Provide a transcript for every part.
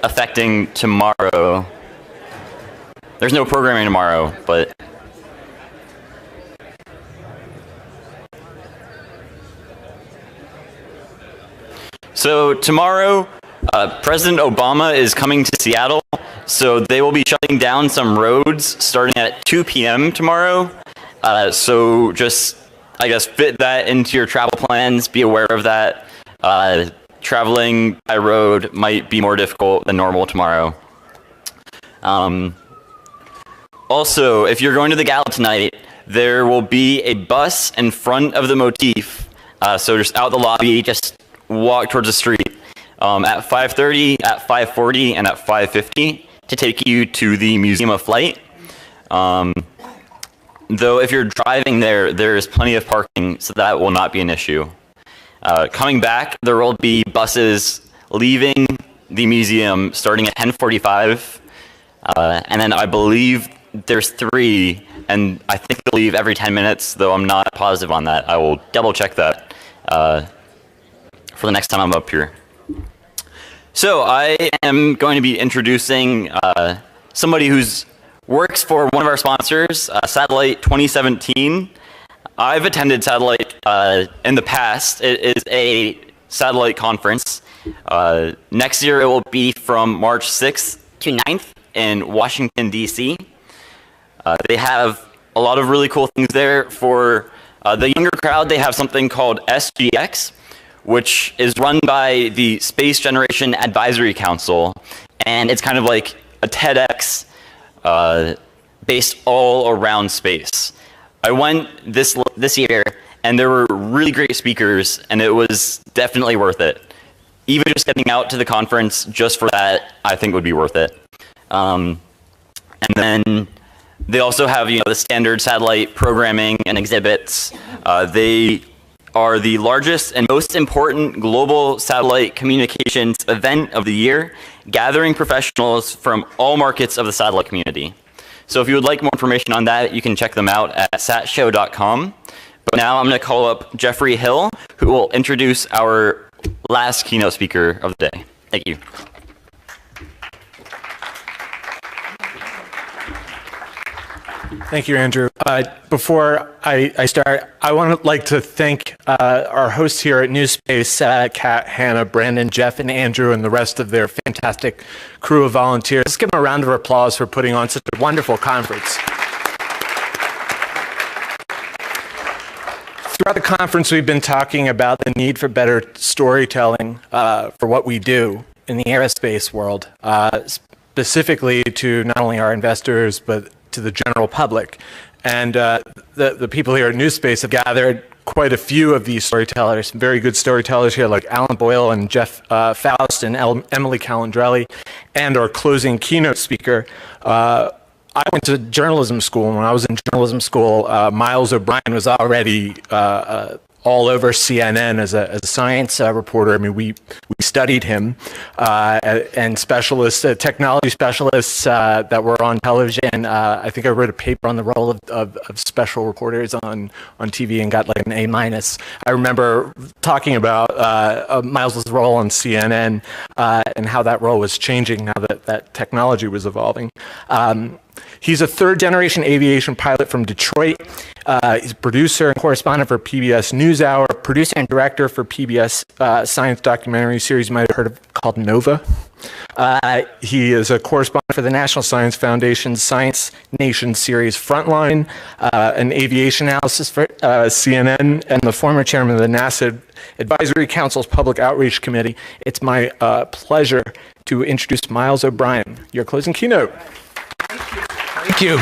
affecting tomorrow. There's no programming tomorrow, but so tomorrow, President Obama is coming to Seattle, so they will be shutting down some roads starting at 2 p.m. tomorrow. So just, I guess, fit that into your travel plans. Be aware of that. Traveling by road might be more difficult than normal tomorrow. Also, if you're going to the gala tonight, there will be a bus in front of the motif. So just out the lobby, just walk towards the street at 5:30, at 5:40, and at 5:50 to take you to the Museum of Flight. Though if you're driving there, there's plenty of parking, so that will not be an issue. Coming back, there will be buses leaving the museum starting at 10:45, and then I believe there's 3, and I think they'll leave every 10 minutes, though I'm not positive on that. I will double check that for the next time I'm up here. So I am going to be introducing somebody who works for one of our sponsors, Satellite 2017. I've attended Satellite in the past. It is a satellite conference. Next year it will be from March 6th to 9th in Washington, D.C. They have a lot of really cool things there. For the younger crowd, they have something called SGX, which is run by the Space Generation Advisory Council, and it's kind of like a TEDx based all around space. I went this year, and there were really great speakers, and it was definitely worth it. Even just getting out to the conference just for that, I think would be worth it. And then they also have, the standard satellite programming and exhibits. They are the largest and most important global satellite communications event of the year, gathering professionals from all markets of the satellite community. So if you would like more information on that, you can check them out at satshow.com. But now I'm going to call up Jeffrey Hill, who will introduce our last keynote speaker of the day. Thank you. Thank you, Andrew. Before I start, I would like to thank our hosts here at NewSpace, Kat, Hannah, Brandon, Jeff, and Andrew, and the rest of their fantastic crew of volunteers. Let's give them a round of applause for putting on such a wonderful conference. Throughout the conference, we've been talking about the need for better storytelling for what we do in the aerospace world, specifically to not only our investors, but to the general public. And the people here at NewSpace have gathered quite a few of these storytellers, some very good storytellers here like Alan Boyle and Jeff Faust and Emily Calandrelli, and our closing keynote speaker. I went to journalism school, and when I was in journalism school, Miles O'Brien was already all over CNN as a science reporter. I mean, we studied him, and specialists, technology specialists that were on television. I think I wrote a paper on the role of special reporters on TV and got like an A-. I remember talking about Miles's role on CNN and how that role was changing now that technology was evolving. He's a third-generation aviation pilot from Detroit. He's a producer and correspondent for PBS NewsHour, producer and director for PBS science documentary series you might have heard of called Nova. He is a correspondent for the National Science Foundation's Science Nation series Frontline, an aviation analysis for CNN, and the former chairman of the NASA Advisory Council's Public Outreach Committee. It's my pleasure to introduce Miles O'Brien, your closing keynote. Thank you.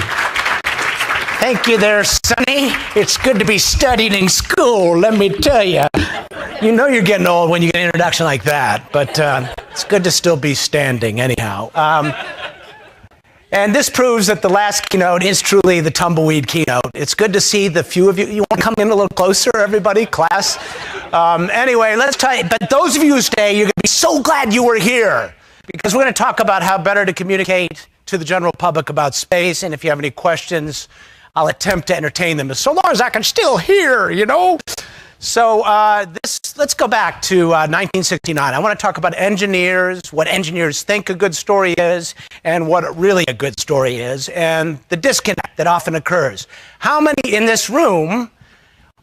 Thank you there, Sonny. It's good to be studying in school, let me tell you. You know you're getting old when you get an introduction like that, but it's good to still be standing anyhow. And this proves that the last keynote is truly the tumbleweed keynote. It's good to see the few of you. You want to come in a little closer, everybody, class? Anyway, let's tell you, but those of you who stay, you're going to be so glad you were here, because we're going to talk about how better to communicate to the general public about space, and if you have any questions, I'll attempt to entertain them, so long as I can still hear, So let's go back to 1969. I want to talk about engineers, what engineers think a good story is, and what really a good story is, and the disconnect that often occurs. How many in this room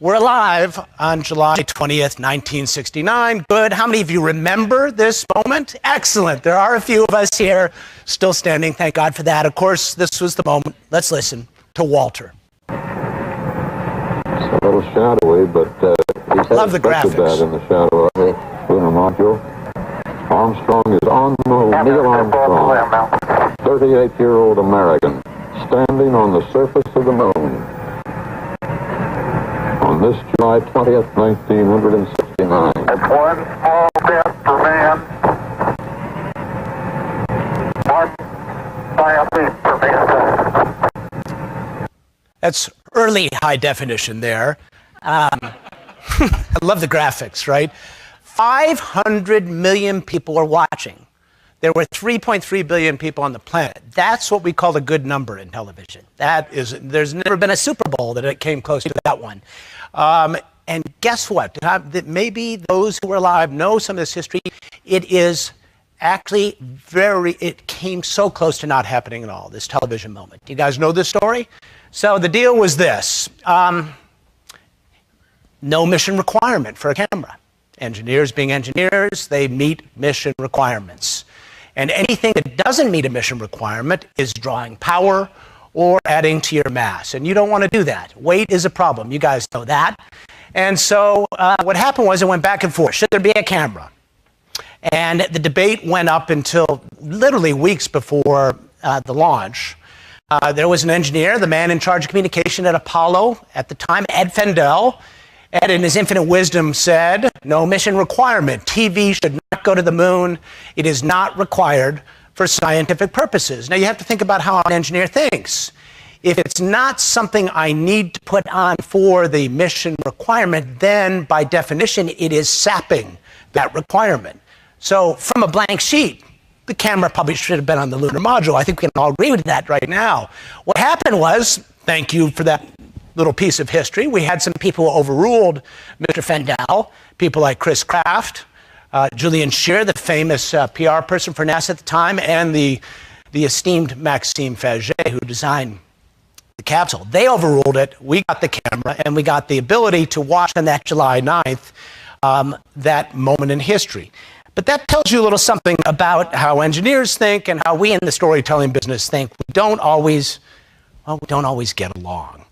were alive on July 20th, 1969? Good. How many of you remember this moment? Excellent. There are a few of us here still standing. Thank God for that. Of course, this was the moment. Let's listen to Walter. It's a little shadowy, but he said love the graphics. That in the shadow of the lunar module. Armstrong is on the moon. Neil Armstrong, 38-year-old American, standing on the surface of the moon on this July 20th, 1969. It's one small step for man, one giant leap for mankind. That's early high definition there. I love the graphics, right? 500 million people are watching. There were 3.3 billion people on the planet. That's what we call a good number in television. There's never been a Super Bowl that it came close to that one. And guess what? Maybe those who are alive know some of this history. It is actually it came so close to not happening at all, this television moment. Do you guys know this story? So the deal was this. No mission requirement for a camera. Engineers being engineers, they meet mission requirements. And anything that doesn't meet a mission requirement is drawing power or adding to your mass. And you don't want to do that. Weight is a problem. You guys know that. And so what happened was it went back and forth. Should there be a camera? And the debate went up until literally weeks before the launch. There was an engineer, the man in charge of communication at Apollo at the time, Ed Fendel. Ed, in his infinite wisdom, said, no mission requirement. TV should not go to the moon. It is not required for scientific purposes. Now, you have to think about how an engineer thinks. If it's not something I need to put on for the mission requirement, then by definition, it is sapping that requirement. So from a blank sheet, the camera probably should have been on the lunar module. I think we can all agree with that right now. What happened was, thank you for that little piece of history, we had some people who overruled Mr. Fendel, people like Chris Kraft, Julian Scheer, the famous PR person for NASA at the time, and the esteemed Maxime Faget, who designed the capsule. They overruled it. We got the camera, and we got the ability to watch on that July 9th that moment in history. But that tells you a little something about how engineers think and how we in the storytelling business think. We don't always get along.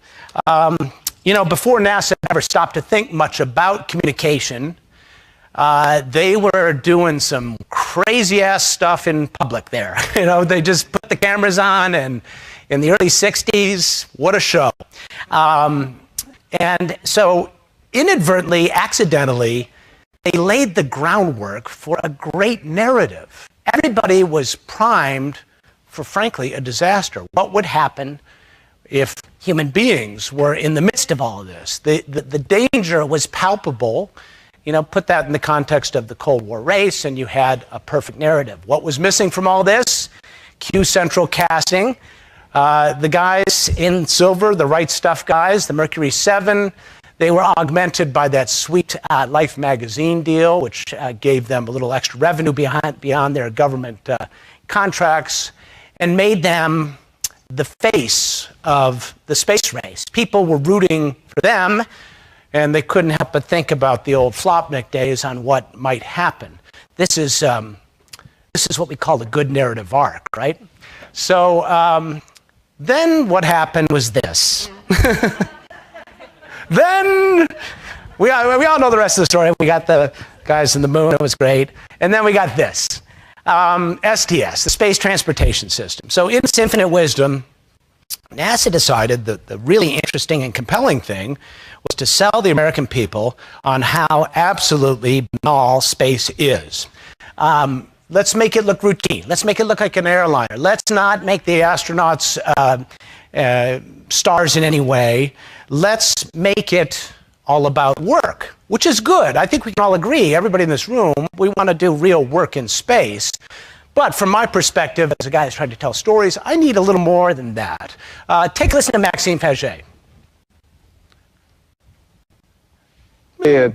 Before NASA ever stopped to think much about communication, they were doing some crazy-ass stuff in public there. They just put the cameras on, and in the early 60s, what a show. And so inadvertently, accidentally, they laid the groundwork for a great narrative. Everybody was primed for, frankly, a disaster. What would happen if human beings were in the midst of all of this? The danger was palpable. Put that in the context of the Cold War race, and you had a perfect narrative. What was missing from all this? Q Central casting. The guys in silver, the Right Stuff guys, the Mercury 7, they were augmented by that sweet Life magazine deal, which gave them a little extra revenue beyond their government contracts, and made them the face of the space race. People were rooting for them, and they couldn't help but think about the old Flopnik days on what might happen. This is what we call a good narrative arc, right? So then what happened was this. Then we all know the rest of the story. We got the guys in the moon. It was great. And then we got this. STS, the Space Transportation System. So in its infinite wisdom, NASA decided that the really interesting and compelling thing was to sell the American people on how absolutely banal space is. Let's make it look routine. Let's make it look like an airliner. Let's not make the astronauts stars in any way. Let's make it all about work, which is good. I think we can all agree, everybody in this room, we want to do real work in space. But from my perspective, as a guy that's trying to tell stories, I need a little more than that. Take a listen to Maxime Faget. it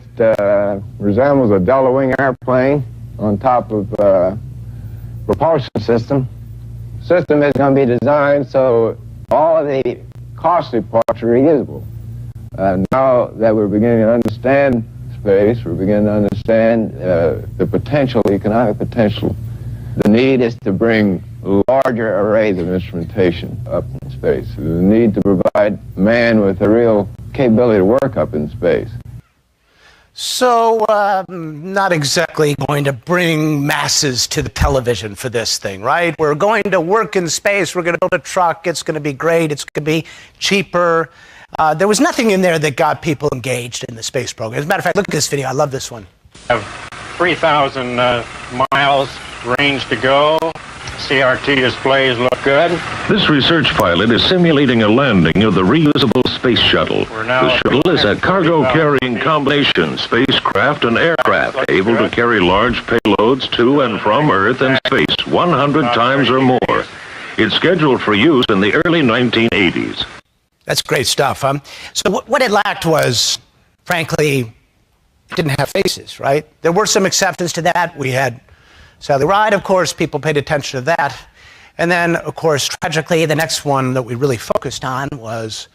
resembles a Delta wing airplane on top of propulsion system. System is going to be designed so all of the costly parts are reusable. Now that we're beginning to understand space, we're beginning to understand the potential, the economic potential. The need is to bring larger arrays of instrumentation up in space. The need to provide man with a real capability to work up in space. So, not exactly going to bring masses to the television for this thing, right? We're going to work in space, we're going to build a truck, it's going to be great, it's going to be cheaper. There was nothing in there that got people engaged in the space program. As a matter of fact, look at this video, I love this one. 3,000 miles range to go. CRT displays look good. This research pilot is simulating a landing of the reusable space shuttle. The shuttle is a cargo-carrying combination spacecraft and aircraft able to carry large payloads to and from Earth and space 100 times or more. It's scheduled for use in the early 1980s. That's great stuff. So what it lacked was, frankly, it didn't have faces, right? There were some exceptions to that. We had Sally Ride, of course, people paid attention to that. And then, of course, tragically, the next one that we really focused on was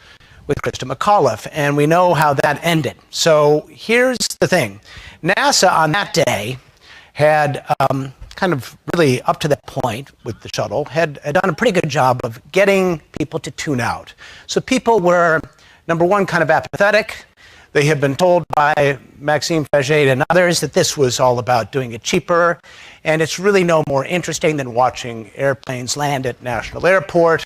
with Krista McAuliffe, and we know how that ended. So here's the thing. NASA on that day had kind of really up to that point with the shuttle, had done a pretty good job of getting people to tune out. So people were, number one, kind of apathetic. They had been told by Maxime Faget and others that this was all about doing it cheaper, and it's really no more interesting than watching airplanes land at National Airport,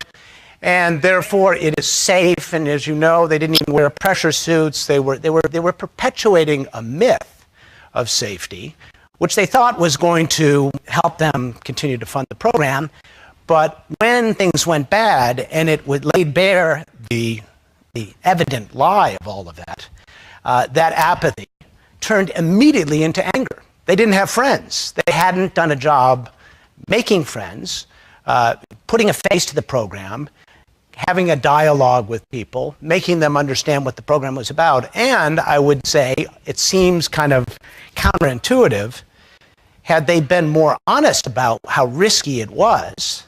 and therefore it is safe. And as you know, they didn't even wear pressure suits. They were perpetuating a myth of safety, which they thought was going to help them continue to fund the program. But when things went bad and it would lay bare the evident lie of all of that, that apathy turned immediately into anger. They didn't have friends. They hadn't done a job making friends, putting a face to the program, having a dialogue with people, making them understand what the program was about. And I would say it seems kind of counterintuitive. Had they been more honest about how risky it was,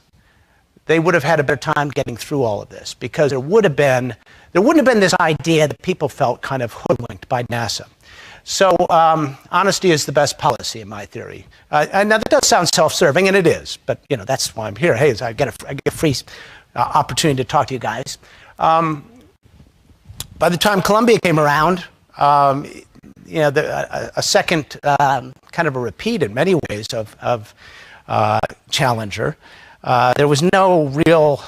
they would have had a better time getting through all of this, because there wouldn't have been this idea that people felt kind of hoodwinked by NASA. So honesty is the best policy in my theory. And now that does sound self-serving, and it is, but you know, that's why I'm here. Hey, I get a free opportunity to talk to you guys. By the time Columbia came around, you know, a second kind of a repeat in many ways of Challenger. There was no real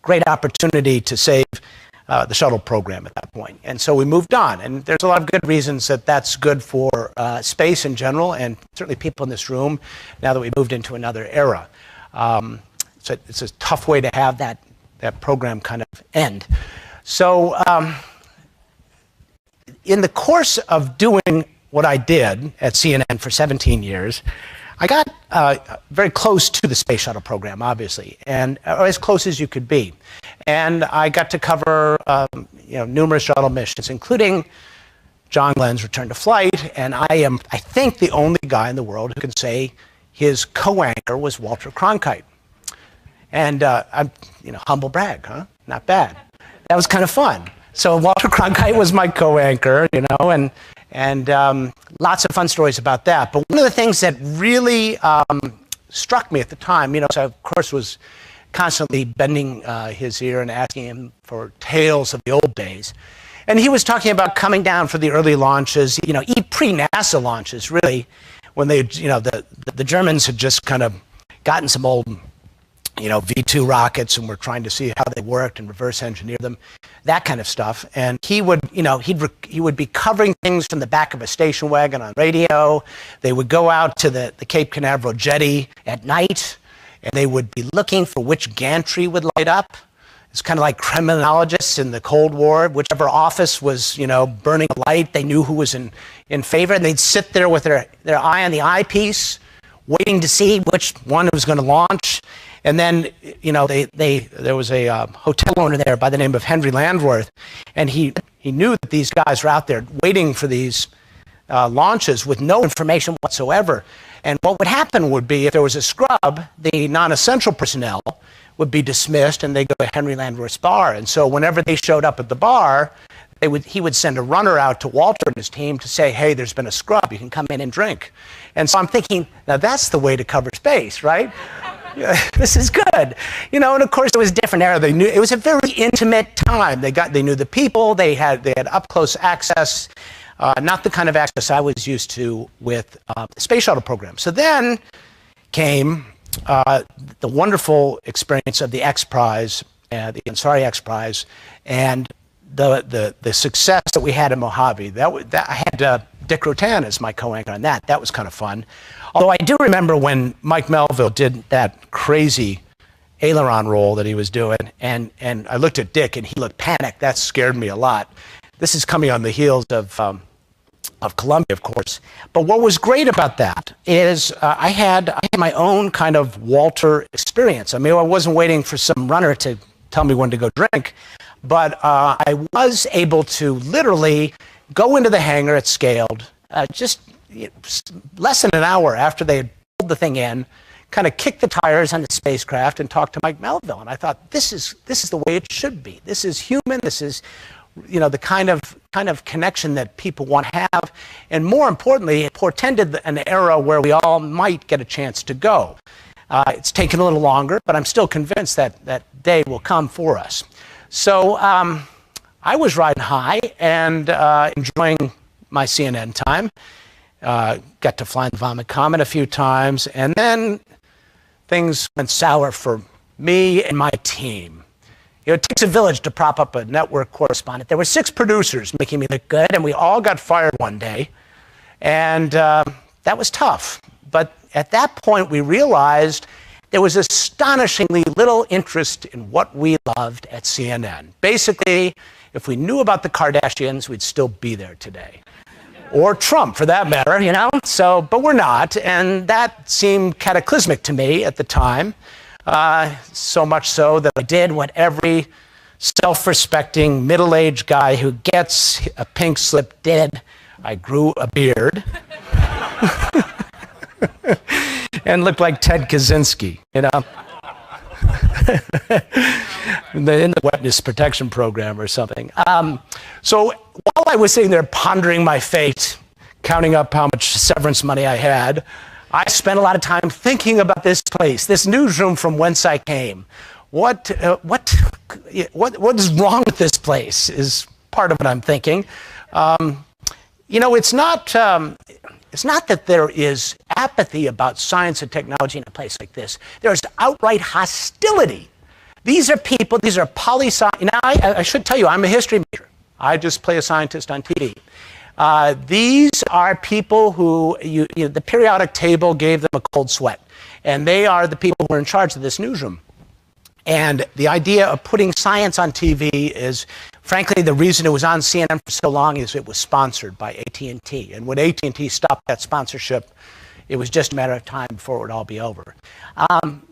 great opportunity to save the shuttle program at that point. And so we moved on. And there's a lot of good reasons that that's good for space in general, and certainly people in this room, now that we moved into another era. So it's a tough way to have that program kind of end. So in the course of doing what I did at CNN for 17 years, I got very close to the space shuttle program, obviously, and or as close as you could be. And I got to cover you know, numerous shuttle missions, including John Glenn's return to flight. And I am, I think, the only guy in the world who can say his co-anchor was Walter Cronkite. And I'm, you know, humble brag, huh? Not bad. That was kind of fun. So Walter Cronkite was my co-anchor, you know, and lots of fun stories about that. But one of the things that really struck me at the time, you know, so I, of course, was constantly bending his ear and asking him for tales of the old days. And he was talking about coming down for the early launches, you know, pre-NASA launches, really, when they, you know, the Germans had just kind of gotten some old, you know, V2 rockets and were trying to see how they worked and reverse engineer them, that kind of stuff. And he would, you know, he would be covering things from the back of a station wagon on radio. They would go out to the Cape Canaveral jetty at night, and they would be looking for which gantry would light up. It's kind of like criminologists in the Cold War. Whichever office was, you know, burning a light, they knew who was in favor, and they'd sit there with their eye on the eyepiece, waiting to see which one was going to launch. And then, you know, there was a hotel owner there by the name of Henry Landworth, and he He knew that these guys were out there waiting for these launches with no information whatsoever. And what would happen would be if there was a scrub, the non-essential personnel would be dismissed and they go to Henry Landreth's bar. And so whenever they showed up at the bar, he would send a runner out to Walter and his team to say, hey, there's been a scrub, you can come in and drink. And so I'm thinking, now that's the way to cover space, right? This is good. You know, and of course it was a different era. They knew it was a very intimate time. They knew the people, they had up close access, not the kind of access I was used to with the space shuttle program. So then came the wonderful experience of the X Prize, the Ansari X Prize, and the success that we had in Mojave. I had Dick Rutan as my co-anchor on that. That was kind of fun. Although I do remember when Mike Melville did that crazy aileron roll that he was doing, and I looked at Dick and he looked panicked. That scared me a lot. This is coming on the heels of Columbia, of course. But what was great about that is I had my own kind of Walter experience. I mean, I wasn't waiting for some runner to tell me when to go drink, but I was able to literally go into the hangar at Scaled, just less than an hour after they had pulled the thing in, kind of kick the tires on the spacecraft and talk to Mike Melville. And I thought, this is the way it should be. This is human. This is, you know, the kind of connection that people want to have. And more importantly, it portended an era where we all might get a chance to go. It's taken a little longer, but I'm still convinced that that day will come for us. So I was riding high and enjoying my CNN time. Got to fly in the Vomit Comet a few times, and then things went sour for me and my team. You know, it takes a village to prop up a network correspondent. There were 6 producers making me look good, and we all got fired one day. And that was tough. But at that point, we realized there was astonishingly little interest in what we loved at CNN. Basically, if we knew about the Kardashians, we'd still be there today. Or Trump, for that matter, you know? So, but we're not, and that seemed cataclysmic to me at the time. So much so that I did what every self-respecting middle-aged guy who gets a pink slip did. I grew a beard and looked like Ted Kaczynski, you know, in the witness protection program or something. So while I was sitting there pondering my fate, counting up how much severance money I had, I spent a lot of time thinking about this place, this newsroom from whence I came. What is wrong with this place is part of what I'm thinking. You know, it's not that there is apathy about science and technology in a place like this. There's outright hostility. These are people, these are poli-sci. Now, I should tell you, I'm a history major. I just play a scientist on TV. These are people who, the periodic table gave them a cold sweat. And they are the people who are in charge of this newsroom. And the idea of putting science on TV is, frankly, the reason it was on CNN for so long is it was sponsored by AT&T. And when AT&T stopped that sponsorship, it was just a matter of time before it would all be over.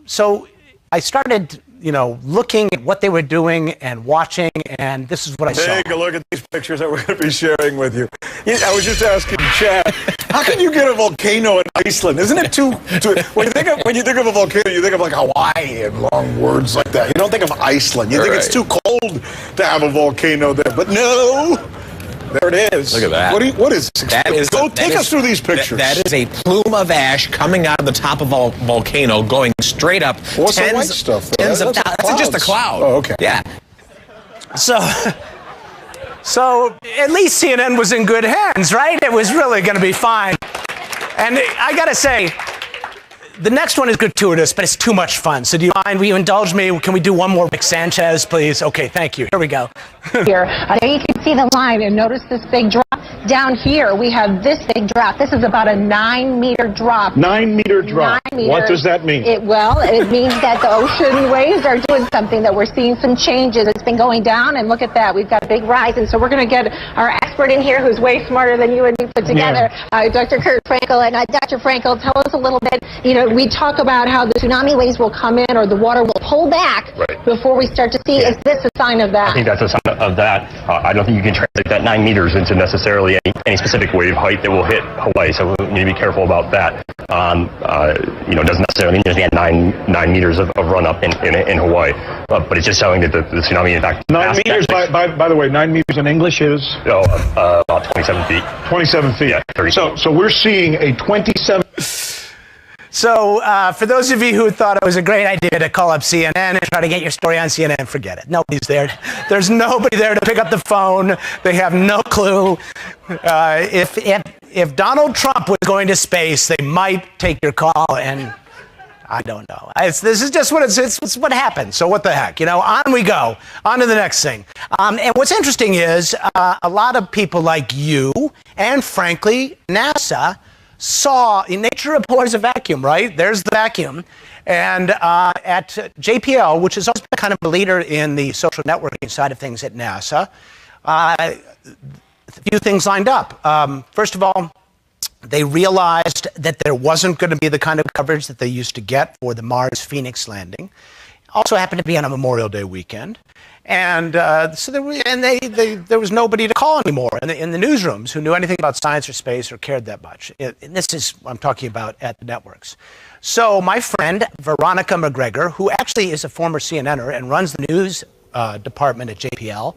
So I started, you know, looking at what they were doing and watching, and this is what I saw. Take a look at these pictures that we're going to be sharing with you. I was just asking Chad, how can you get a volcano in Iceland? Isn't it too when you think of a volcano, you think of like Hawaii and long words like that. You don't think of Iceland. You think it's too cold to have a volcano there. But no, there it is. Look at that. What is this? Take us through these pictures. That is a plume of ash coming out of the top of a volcano, going straight up. What's the white stuff? Tens of thousands. That's just a cloud. Oh, okay. Yeah. So at least CNN was in good hands, right? It was really going to be fine. And I got to say, the next one is gratuitous, but it's too much fun. So do you mind? Will you indulge me? Can we do one more Rick Sanchez, please? Okay, thank you. Here we go. Here, there you can see the line, and notice this big drop. Down here, we have this big drop. This is about a 9-meter drop. 9-meter drop. 9 meters. What does that mean? It means that the ocean waves are doing something, that we're seeing some changes. It's been going down, and look at that. We've got a big rise, and so we're going to get our expert in here who's way smarter than you and me put together, Dr. Kurt Frankel. And Dr. Frankel, tell us a little bit, you know, we talk about how the tsunami waves will come in or the water will pull back before we start to see. Is this a sign of that? I think that's a sign of that. I don't think you can translate that 9 meters into necessarily any specific wave height that will hit Hawaii, so we need to be careful about that. It doesn't necessarily mean there's 9 meters of run-up in Hawaii, but it's just showing that the tsunami, in fact... 9 meters, by the way, 9 meters in English is? About 27 feet. 27 feet. Yeah, 30 feet. So we're seeing a 27... So for those of you who thought it was a great idea to call up CNN and try to get your story on CNN, forget it. Nobody's there. There's nobody there to pick up the phone. They have no clue. If Donald Trump was going to space, they might take your call, and I don't know. This is just it's what happens. So what the heck? On we go. On to the next thing. And what's interesting is a lot of people like you and, frankly, NASA saw nature abhors a vacuum, right? There's the vacuum. And at JPL, which is also kind of a leader in the social networking side of things at NASA, a few things lined up. First of all, they realized that there wasn't going to be the kind of coverage that they used to get for the Mars Phoenix landing. Also happened to be on a Memorial Day weekend. And so there was nobody to call anymore in the newsrooms who knew anything about science or space or cared that much. And this is what I'm talking about at the networks. So my friend, Veronica McGregor, who actually is a former CNNer and runs the news department at JPL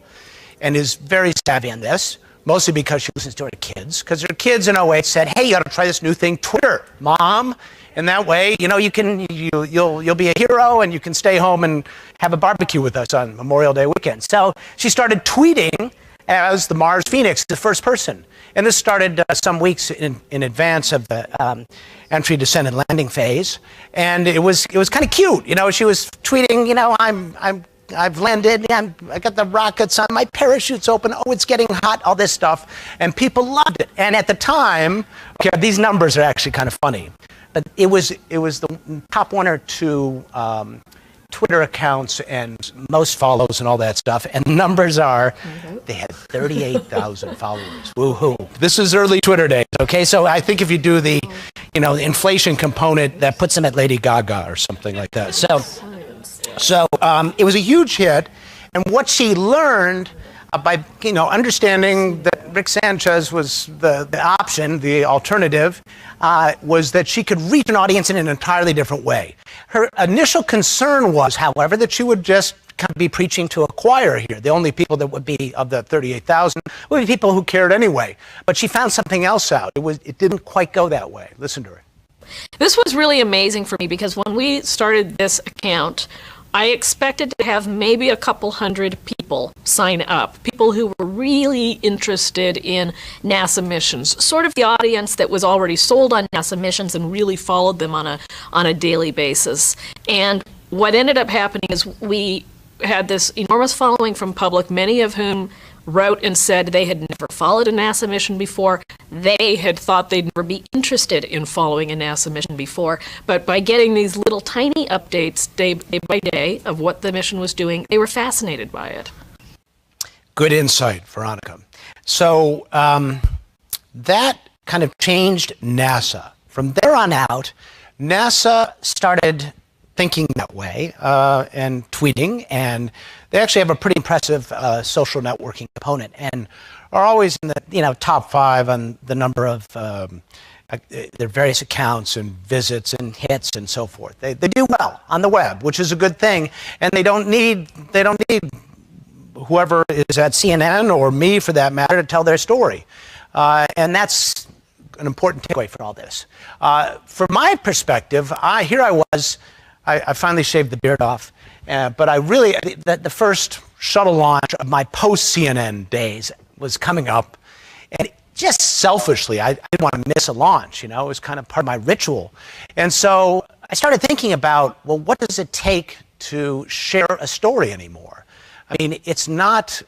and is very savvy on this, mostly because she listens to her kids, because her kids in 08 said, hey, you ought to try this new thing, Twitter, Mom. And that way, you'll be a hero and you can stay home and have a barbecue with us on Memorial Day weekend. So she started tweeting as the Mars Phoenix, the first person. And this started some weeks in advance of the entry, descent, and landing phase. And it was kind of cute. She was tweeting, I've landed, I got the rockets on, my parachute's open, oh, it's getting hot, all this stuff. And people loved it. And at the time, these numbers are actually kind of funny. But it was the top 1 or 2 Twitter accounts and most follows and all that stuff. And the numbers are, they had 38,000 followers. Woohoo! This is early Twitter days. Okay, so I think if you do the, the inflation component, that puts them at Lady Gaga or something like that. So it was a huge hit. And what she learned by understanding that Rick Sanchez was the option, the alternative, was that she could reach an audience in an entirely different way. Her initial concern was, however, that she would just kind of be preaching to a choir here. The only people that would be of the 38,000 would be people who cared anyway. But she found something else out. It didn't quite go that way. Listen to her. This was really amazing for me because when we started this account, I expected to have maybe a couple hundred people sign up, people who were really interested in NASA missions, sort of the audience that was already sold on NASA missions and really followed them on a daily basis. And what ended up happening is we had this enormous following from public, many of whom wrote and said they had never followed a NASA mission before. They had thought they'd never be interested in following a NASA mission before. But by getting these little tiny updates day by day of what the mission was doing, they were fascinated by it. Good insight, Veronica. So that kind of changed NASA. From there on out, NASA started thinking that way and tweeting, and they actually have a pretty impressive social networking component and are always in the top 5 on the number of their various accounts and visits and hits and so forth. They do well on the web, which is a good thing, and they don't need whoever is at CNN or me, for that matter, to tell their story, and that's an important takeaway for all this. From my perspective, here I was. I finally shaved the beard off, but I really, the first shuttle launch of my post-CNN days was coming up, and just selfishly, I didn't want to miss a launch, it was kind of part of my ritual. And so I started thinking about, well, what does it take to share a story anymore? I mean, it's not,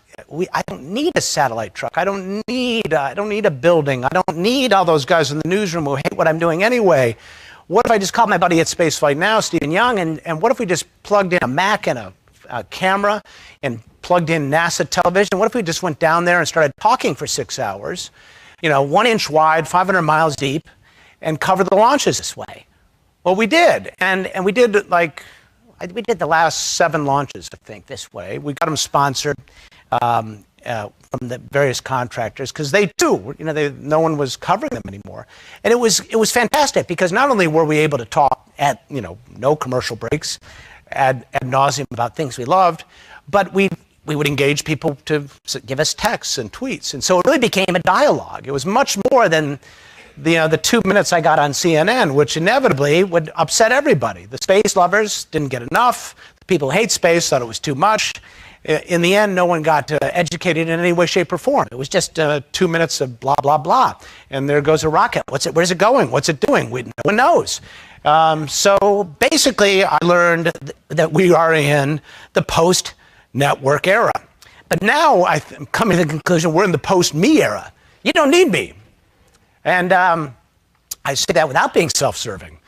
I don't need a satellite truck. I don't need a building. I don't need all those guys in the newsroom who hate what I'm doing anyway. What if I just called my buddy at Spaceflight Now, Stephen Young, and what if we just plugged in a Mac and a camera and plugged in NASA television? What if we just went down there and started talking for 6 hours, 1 inch wide, 500 miles deep, and covered the launches this way? Well, we did, and we did we did the last 7 launches, I think, this way. We got them sponsored from the various contractors because they too, no one was covering them anymore, and it was fantastic because not only were we able to talk at no commercial breaks, ad nauseum about things we loved, but we would engage people to give us texts and tweets, and so it really became a dialogue. It was much more than the 2 minutes I got on CNN, which inevitably would upset everybody. The space lovers didn't get enough. The people who hate space thought it was too much. In the end, no one got educated in any way, shape, or form. It was just 2 minutes of blah, blah, blah. And there goes a rocket. Where's it going? What's it doing? No one knows. So basically, I learned that we are in the post-network era. But now I'm coming to the conclusion we're in the post-me era. You don't need me. And I say that without being self-serving.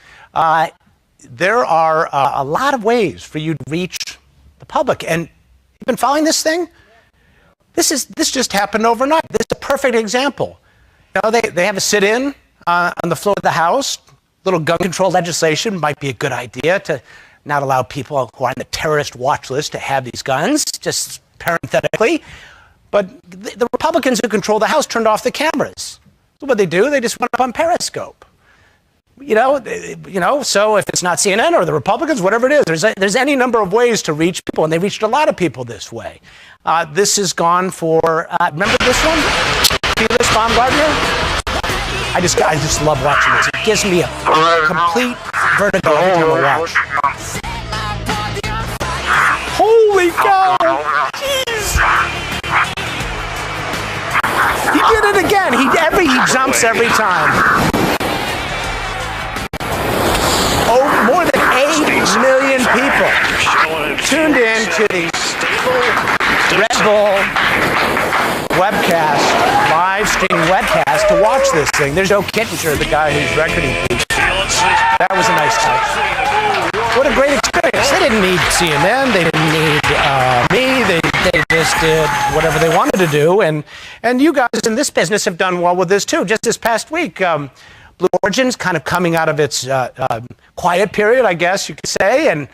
There are a lot of ways for you to reach the public. And you've been following this thing? This just happened overnight. This is a perfect example. They have a sit-in on the floor of the House. Little gun control legislation might be a good idea to not allow people who are on the terrorist watch list to have these guns, just parenthetically. But the Republicans who control the House turned off the cameras. So what they do, they just went up on Periscope. So if it's not CNN or the Republicans, whatever it is, there's any number of ways to reach people, and they reached a lot of people this way. This has gone for, remember this one? Felix Baumgartner? I just love watching this. It gives me a complete vertigo every time I watch. Holy cow! Jeez! He did it again. He jumps every time. Oh, more than 8 million people tuned in to the Red Bull webcast, live stream webcast to watch this thing. There's Joe Kittinger, the guy who's recording these. That was a nice touch. What a great experience. They didn't need CNN. They didn't need me. They just did whatever they wanted to do. And you guys in this business have done well with this, too. Just this past week, Blue Origin's kind of coming out of its quiet period, I guess you could say, and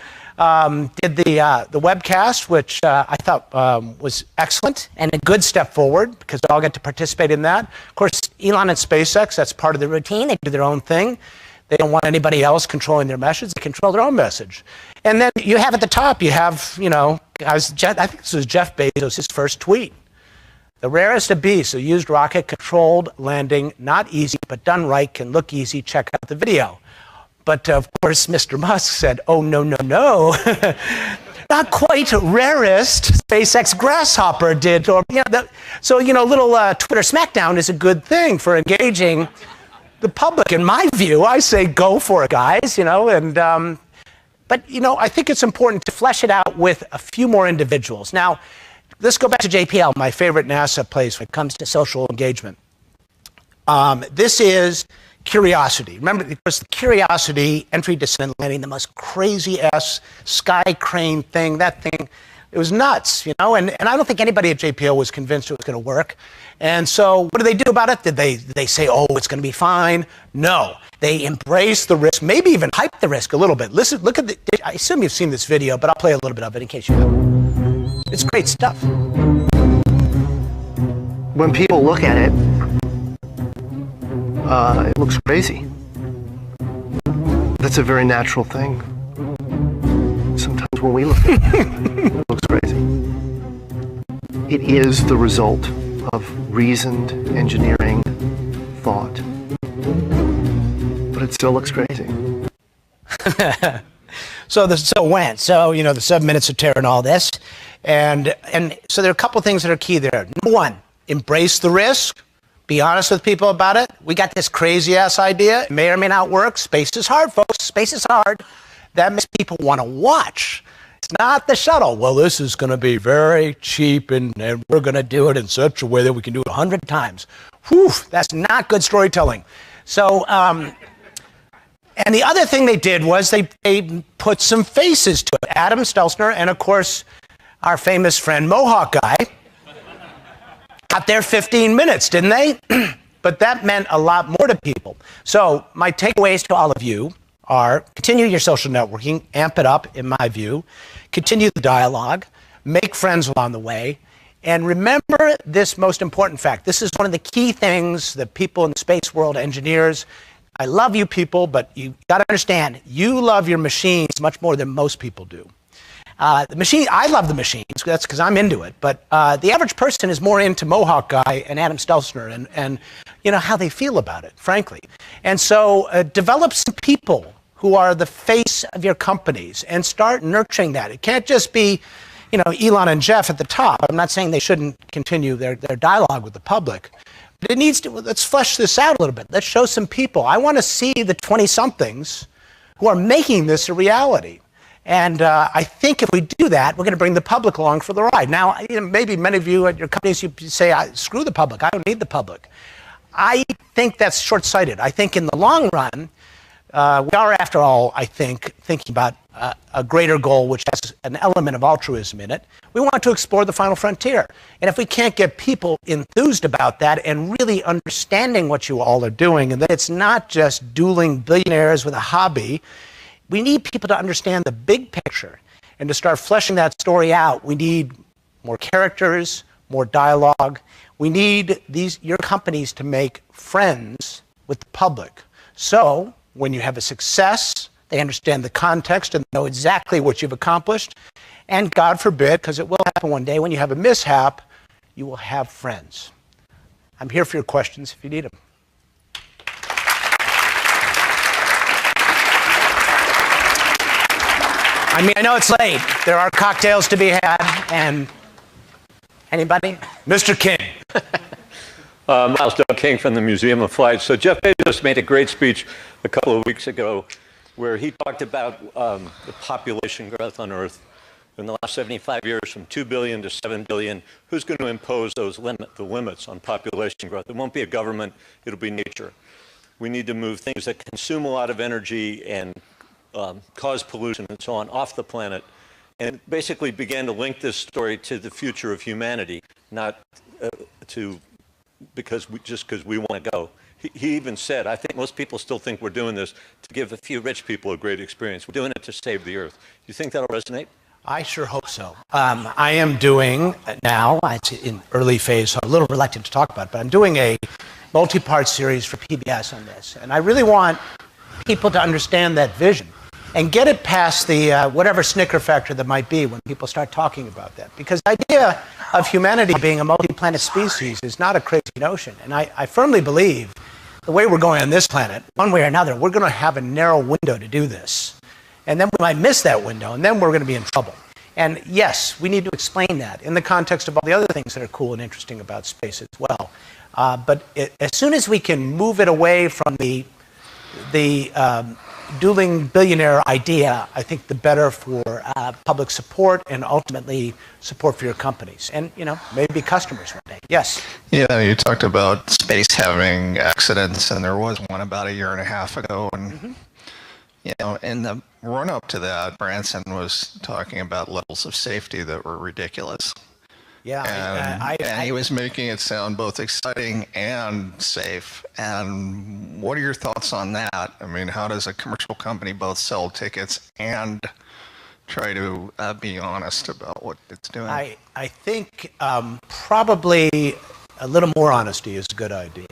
did the webcast, which I thought was excellent and a good step forward because they all get to participate in that. Of course, Elon and SpaceX, that's part of the routine. They do their own thing. They don't want anybody else controlling their message. They control their own message. And then you have at the top, you have, I think this was Jeff Bezos, his first tweet. The rarest of beasts, a used rocket, controlled landing, not easy, but done right, can look easy. Check out the video. But of course, Mr. Musk said, oh, no, no, no. Not quite rarest. SpaceX Grasshopper did. Or, little Twitter smackdown is a good thing for engaging the public. In my view, I say go for it, guys, but I think it's important to flesh it out with a few more individuals. Now, let's go back to JPL, my favorite NASA place when it comes to social engagement. This is Curiosity. Remember, it was the Curiosity entry, descent, landing, the most crazy-ass sky crane thing. That thing, it was nuts, and I don't think anybody at JPL was convinced it was going to work. And so what did they do about it? Did they say, oh, it's going to be fine? No. They embraced the risk, maybe even hyped the risk a little bit. Listen, look at I assume you've seen this video, but I'll play a little bit of it in case you haven't. It's great stuff. When people look at it, it looks crazy. That's a very natural thing. Sometimes when we look at it, it looks crazy. It is the result of reasoned engineering thought. But it still looks crazy. So the 7 minutes of terror and all this. And so there are a couple things that are key there. Number one, embrace the risk. Be honest with people about it. We got this crazy-ass idea. It may or may not work. Space is hard, folks. Space is hard. That makes people want to watch. It's not the shuttle. Well, this is going to be very cheap, and we're going to do it in such a way that we can do it 100 times. Whew, that's not good storytelling. So, and the other thing they did was they put some faces to it. Adam Stelzner and, of course, our famous friend Mohawk Guy got their 15 minutes, didn't they? But that meant a lot more to people. So my takeaways to all of you are continue your social networking, amp it up, in my view, continue the dialogue, make friends along the way, and remember this most important fact. This is one of the key things that people in the space world, engineers, I love you people, but you got to understand, you love your machines much more than most people do. The machine, I love the machines, that's because I'm into it, but the average person is more into Mohawk Guy and Adam Stelzner and you know, how they feel about it, frankly. And so develop some people who are the face of your companies and start nurturing that. It can't just be, you know, Elon and Jeff at the top. I'm not saying they shouldn't continue their dialogue with the public, but it needs to, let's flesh this out a little bit. Let's show some people. I want to see the 20-somethings who are making this a reality. And I think if we do that, we're going to bring the public along for the ride. Now, you know, maybe many of you at your companies, you say, screw the public, I don't need the public. I think that's short-sighted. I think in the long run, we are, after all, I think, thinking about a greater goal which has an element of altruism in it. We want to explore the final frontier. And if we can't get people enthused about that and really understanding what you all are doing, and that it's not just dueling billionaires with a hobby, we need people to understand the big picture and to start fleshing that story out. We need more characters, more dialogue. We need your companies to make friends with the public. So when you have a success, they understand the context and know exactly what you've accomplished. And God forbid, because it will happen one day, when you have a mishap, you will have friends. I'm here for your questions if you need them. I mean, I know it's late. There are cocktails to be had, and anybody? Mr. King. Miles Doug King from the Museum of Flight. So Jeff Bezos made a great speech a couple of weeks ago where he talked about the population growth on Earth in the last 75 years from 2 billion to 7 billion. Who's going to impose the limits on population growth? It won't be a government, it'll be nature. We need to move things that consume a lot of energy and cause pollution and so on off the planet, and basically began to link this story to the future of humanity, not because we want to go. He even said, I think most people still think we're doing this to give a few rich people a great experience. We're doing it to save the Earth. Do you think that'll resonate? I sure hope so. I am doing now, it's in early phase, so I'm a little reluctant to talk about it, but I'm doing a multi-part series for PBS on this, and I really want people to understand that vision and get it past the whatever snicker factor that might be when people start talking about that. Because the idea of humanity being a multi-planet species is not a crazy notion. And I firmly believe the way we're going on this planet, one way or another, we're going to have a narrow window to do this. And then we might miss that window, and then we're going to be in trouble. And yes, we need to explain that in the context of all the other things that are cool and interesting about space as well. But as soon as we can move it away from the dueling billionaire idea, I think the better for public support and ultimately support for your companies and, you know, maybe customers one day. Yes? Yeah, you talked about space having accidents, and there was one about a year and a half ago. And, you know, in the run-up to that, Branson was talking about levels of safety that were ridiculous. Yeah, and he was making it sound both exciting and safe. And what are your thoughts on that? I mean, how does a commercial company both sell tickets and try to be honest about what it's doing? I think probably a little more honesty is a good idea.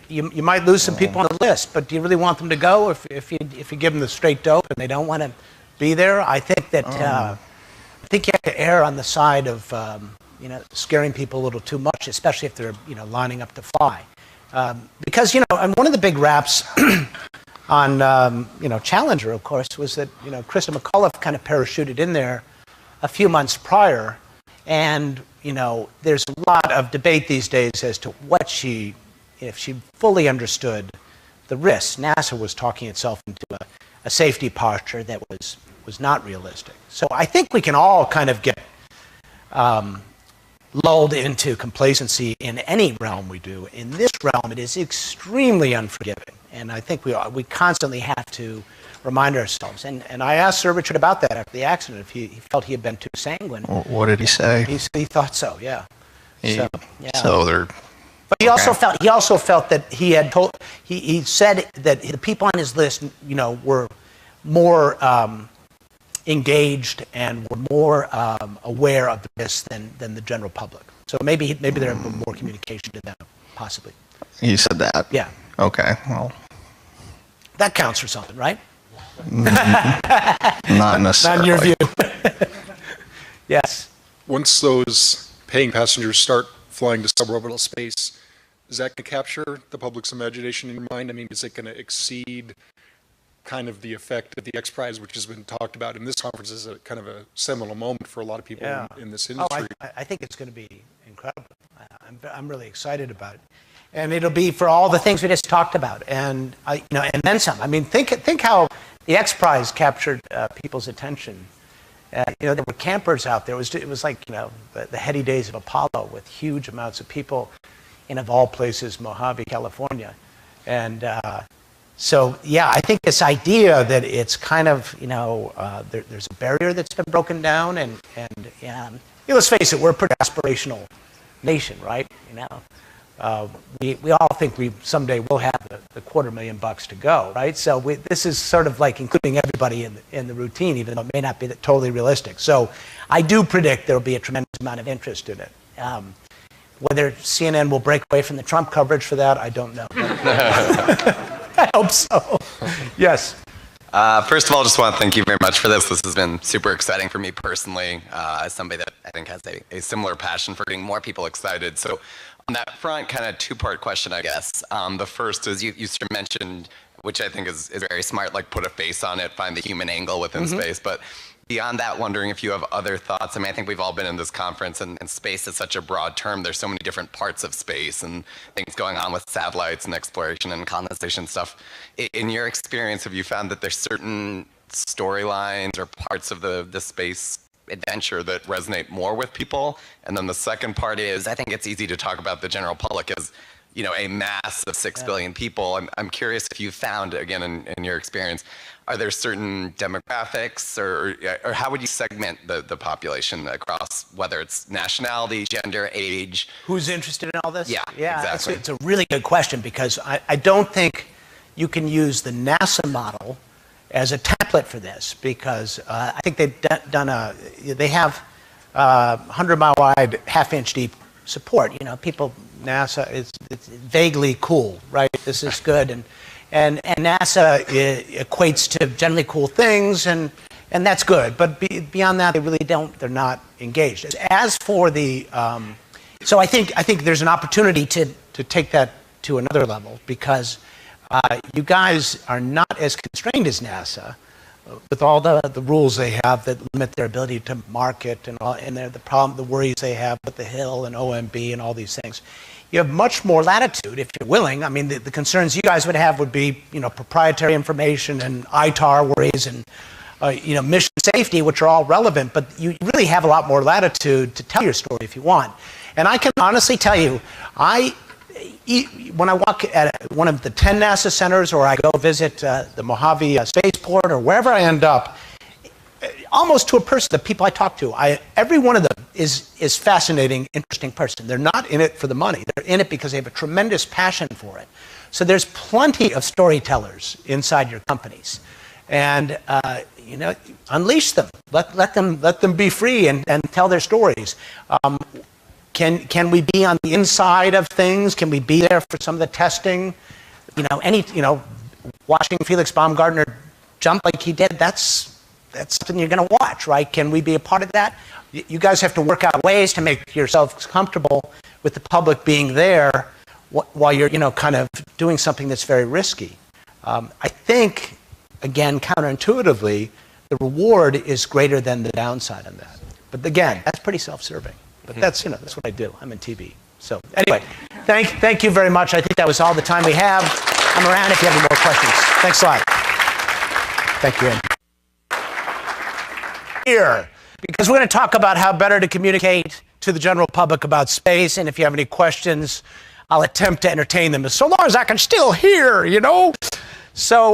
You might lose some people on the list, but do you really want them to go if you give them the straight dope and they don't want to be there? I think that I think you have to err on the side of you know, scaring people a little too much, especially if they're, you know, lining up to fly. Because, you know, and one of the big raps on, you know, Challenger, of course, was that, you know, Krista McAuliffe kind of parachuted in there a few months prior. And, you know, there's a lot of debate these days as to what if she fully understood the risks. NASA was talking itself into a safety posture that was not realistic. So I think we can all kind of get lulled into complacency in any realm we do. In this realm, it is extremely unforgiving. And I think we constantly have to remind ourselves. And I asked Sir Richard about that after the accident, if he felt he had been too sanguine. What did he say? He thought so, yeah. But he also felt that he had he said that the people on his list, you know, were more engaged and were more aware of the risks than the general public. So maybe there have been more communication to them, possibly. You said that? Yeah. Okay, well. That counts for something, right? Not necessarily. Not in your view. Yes. Once those paying passengers start flying to suborbital space, is that going to capture the public's imagination in your mind? I mean, is it going to exceed kind of the effect of the X Prize, which has been talked about in this conference as a kind of a seminal moment for a lot of people in this industry? Oh, I think it's going to be incredible. I'm really excited about it. And it'll be for all the things we just talked about, and and then some. I mean, think how the X Prize captured people's attention. There were campers out there. It was like the heady days of Apollo with huge amounts of people, in of all places, Mojave, California, and so yeah, I think this idea that it's kind of there's a barrier that's been broken down, and let's face it, we're a pretty aspirational nation, right? We all think we someday will have the $250,000 to go, right? So this is sort of like including everybody in the routine, even though it may not be totally realistic. So I do predict there will be a tremendous amount of interest in it. Whether CNN will break away from the Trump coverage for that, I don't know. I hope so. Yes. First of all, just want to thank you very much for this. This has been super exciting for me personally, as somebody that I think has a similar passion for getting more people excited. So on that front, kind of two-part question, I guess. The first is you sort of mentioned, which I think is very smart, like put a face on it, find the human angle within space. But beyond that, wondering if you have other thoughts. I mean, I think we've all been in this conference, and space is such a broad term. There's so many different parts of space and things going on with satellites and exploration and condensation stuff. In your experience, have you found that there's certain storylines or parts of the space adventure that resonate more with people? And then the second part is, I think it's easy to talk about the general public as a mass of 6 billion people. I'm curious if you found, again, in your experience, are there certain demographics or how would you segment the population across, whether it's nationality, gender, age? Who's interested in all this? Yeah, exactly. exactly. It's a really good question, because I don't think you can use the NASA model as a template for this, because I think they have 100-mile wide, half-inch deep support. People, NASA it's vaguely cool, right? This is good, and NASA equates to generally cool things, and that's good. But beyond that, they really don't. They're not engaged. As for the, so I think there's an opportunity to take that to another level, because you guys are not as constrained as NASA with all the rules they have that limit their ability to market and the worries they have with the Hill and OMB and all these things. You have much more latitude if you're willing. I mean, the concerns you guys would have would be, proprietary information and ITAR worries and, mission safety, which are all relevant, but you really have a lot more latitude to tell your story if you want. And I can honestly tell you, when I walk at one of the 10 NASA centers, or I go visit the Mojave Spaceport, or wherever I end up, almost to a person, the people I talk to, every one of them is fascinating, interesting person. They're not in it for the money. They're in it because they have a tremendous passion for it. So there's plenty of storytellers inside your companies, and unleash them. Let them be free and tell their stories. Can we be on the inside of things? Can we be there for some of the testing? Watching Felix Baumgartner jump like he did, that's something you're going to watch, right? Can we be a part of that? You guys have to work out ways to make yourselves comfortable with the public being there while you're, kind of doing something that's very risky. I think, again, counterintuitively, the reward is greater than the downside on that. But again, that's pretty self-serving. But that's what I do. I'm in TV. So anyway, thank you very much. I think that was all the time we have. I'm around if you have any more questions. Thanks a lot. Thank you. Here, because we're going to talk about how better to communicate to the general public about space, and if you have any questions, I'll attempt to entertain them, so long as I can still hear, So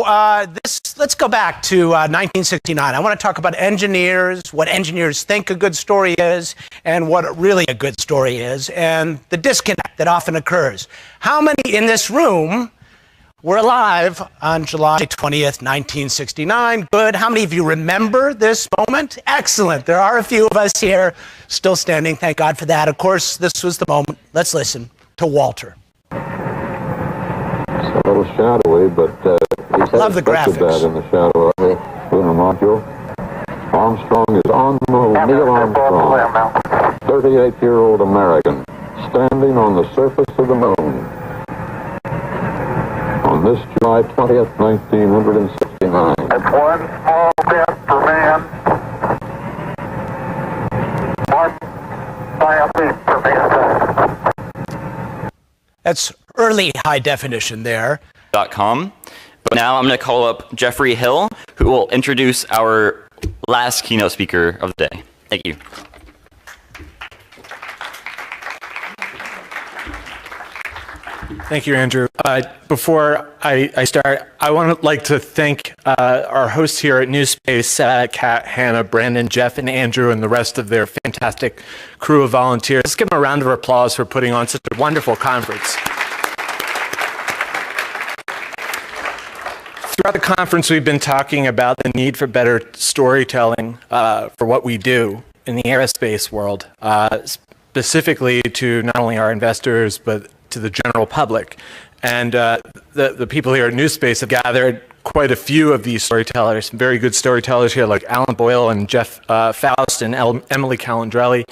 let's go back to 1969. I want to talk about engineers, what engineers think a good story is, and what really a good story is, and the disconnect that often occurs. How many in this room We're alive on July 20th, 1969. Good. How many of you remember this moment? Excellent. There are a few of us here still standing. Thank God for that. Of course, this was the moment. Let's listen to Walter. It's a little shadowy, but he said love the graphics. That in the shadow of the lunar module. Armstrong is on the moon. Neil Armstrong, 38-year-old American, standing on the surface of the moon. On this July 20th, 1969. It's one small step for man, one giant leap for mankind. That's early high definition there. .com. But now I'm going to call up Jeffrey Hill, who will introduce our last keynote speaker of the day. Thank you. Thank you, Andrew. Before I start, I would like to thank our hosts here at NewSpace, Kat, Hannah, Brandon, Jeff, and Andrew, and the rest of their fantastic crew of volunteers. Let's give them a round of applause for putting on such a wonderful conference. Throughout the conference, we've been talking about the need for better storytelling for what we do in the aerospace world, specifically to not only our investors, but to the general public. And the people here at NewSpace have gathered quite a few of these storytellers, very good storytellers here like Alan Boyle and Jeff Faust and Emily Calandrelli,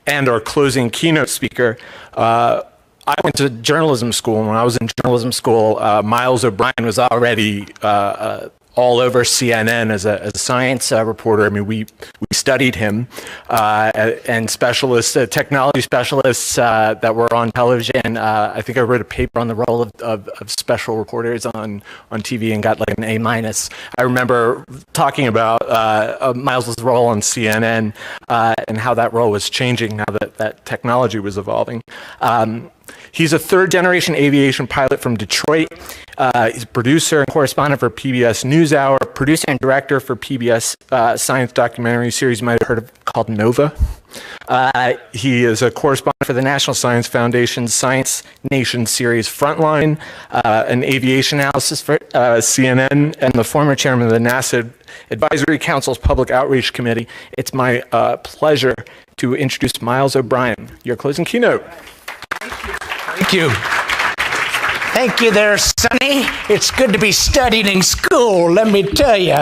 and our closing keynote speaker. I went to journalism school, and when I was in journalism school, Miles O'Brien was already all over CNN as a science reporter. I mean, we studied him, and specialists, technology specialists that were on television. I think I wrote a paper on the role of special reporters on TV and got like an A-. I remember talking about Miles's role on CNN and how that role was changing now that technology was evolving. He's a third-generation aviation pilot from Detroit. He's a producer and correspondent for PBS NewsHour, producer and director for PBS science documentary series you might have heard of called Nova. He is a correspondent for the National Science Foundation's Science Nation series Frontline, an aviation analysis for CNN, and the former chairman of the NASA Advisory Council's Public Outreach Committee. It's my pleasure to introduce Miles O'Brien, your closing keynote. Thank you. Thank you there, Sonny. It's good to be studied in school, let me tell you.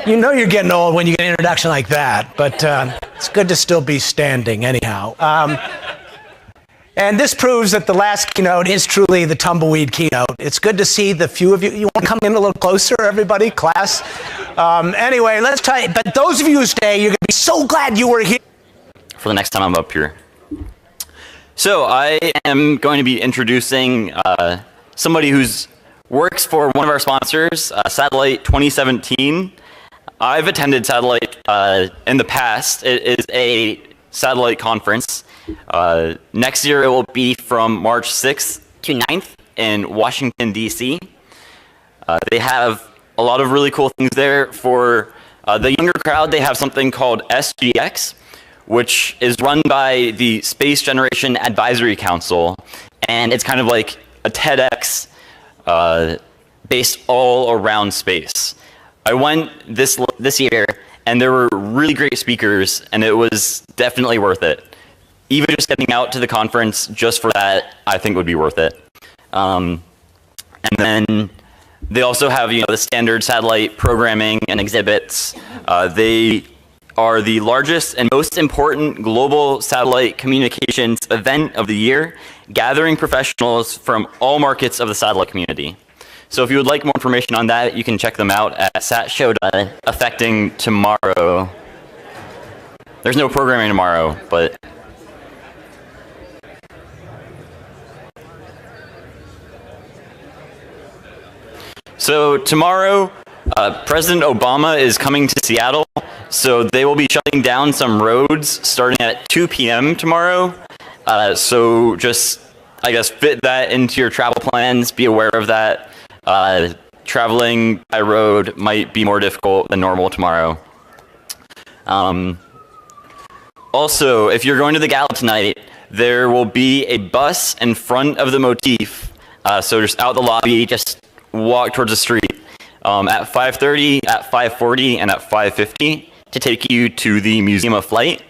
You know you're getting old when you get an introduction like that, but it's good to still be standing anyhow. And this proves that the last keynote is truly the tumbleweed keynote. It's good to see the few of you. You want to come in a little closer, everybody, class? Anyway, let's try it. But those of you who stay, you're going to be so glad you were here. For the next time I'm up here. So I am going to be introducing somebody who works for one of our sponsors, Satellite 2017. I've attended Satellite in the past. It is a satellite conference. Next year it will be from March 6th to 9th in Washington, D.C. They have a lot of really cool things there. For the younger crowd, they have something called SGX, which is run by the Space Generation Advisory Council, and it's kind of like a TEDx based all around space. I went this year, and there were really great speakers, and it was definitely worth it. Even just getting out to the conference just for that, I think would be worth it. And then they also have, the standard satellite programming and exhibits. They are the largest and most important global satellite communications event of the year, gathering professionals from all markets of the satellite community. So if you would like more information on that, you can check them out at SatShow affecting tomorrow. There's no programming tomorrow, but so tomorrow, President Obama is coming to Seattle, so they will be shutting down some roads starting at 2 p.m. tomorrow. So just, I guess, fit that into your travel plans. Be aware of that. Traveling by road might be more difficult than normal tomorrow. Also, if you're going to the gala tonight, there will be a bus in front of the motif. So just out the lobby, just walk towards the street at 5:30, at 5:40, and at 5:50 to take you to the Museum of Flight.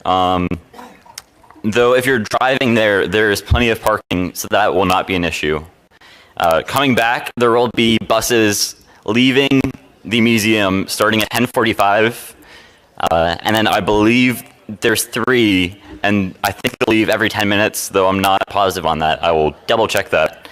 Though if you're driving there, there is plenty of parking, so that will not be an issue. Coming back, there will be buses leaving the museum starting at 10:45, and then I believe there's 3, and I think they'll leave every 10 minutes, though I'm not positive on that. I will double check that.